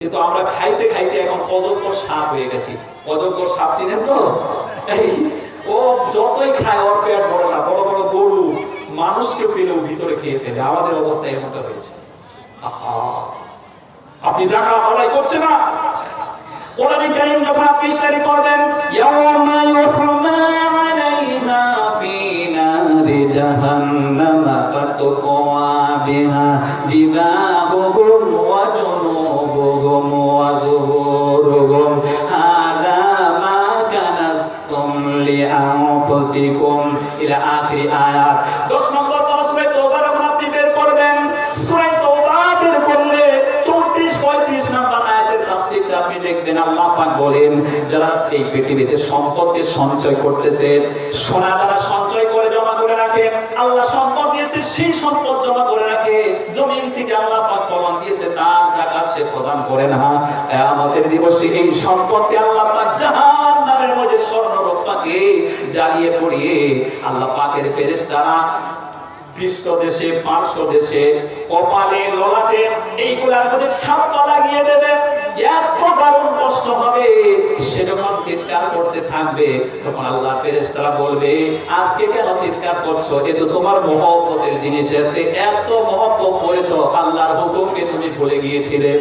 কিন্তু আমরা খাইতে খাইতে এখন অযোগ্য সাপ হয়ে গেছি। অযোগ্য সাপ চিনেন তো? ও যতই খায় ওর পেট ভরে না। বড় বড় গরু মানুষকে পেলেও ভিতরে খেয়ে ফেলে। আমাদের অবস্থা এমনটা হয়েছে। আপনি যাকাত আদায় করছেন না। কোরআনে কারীম যখন আপনি স্টাডি করবেন, ইয়াওমা ইউহমা আলাইহা ফি নারি জাহান্নাম ফাতুকওয়া বিহা জিবাহুহুম ওয়া জুনুবুহুম ওয়া যুহুরুহুম হাযা মা কানাসতুম লিআনফুসিকুম ইলা আখির আয়াত। 10 নম্বর পারা সূরা তাওবা যখন আপনি বের করবেন, সূরা তাওবা বের করলে 34-35 নম্বর আয়াতের তাফসীরটা আপনি দেখবেন। আল্লাহ পাক বলেন, যারা এই পৃথিবীতে সম্পদকে সঞ্চয় করতেছে, সোনা যারা সঞ্চয় করে জমা করে রাখে, আল্লাহ সম্পদ দিয়েছে সেই সম্পদ জমা করে রাখে, জমিন থেকে আল্লাহ পাক ফলন দিয়েছে তার যাকাত সে প্রদান করে না। কিয়ামতের দিবসে এই সম্পদকে আল্লাহ পাক জাহান্নামের মধ্যে স্বর্ণ রূপাকে জ্বালিয়ে পুড়িয়ে আল্লাহ পাকের ফেরেশতারা পৃষ্ঠ দেশে, পার্শ্ব দেশে, কপালে, ললাটে এইগুলার মধ্যে ছাপ্পা লাগিয়ে দেবে। এত দারুণ কষ্ট হবে। সে যখন চিৎকার করতে থাকবে তখন আল্লাহর ফেরেশতারা বলবে, আজকে কেন চিৎকার করছো? এ তো তোমার মহব্বতের জিনিস, এত মহব্বত করেছো, আল্লাহর হুকুমকে তুমি ভুলে গিয়েছিলে।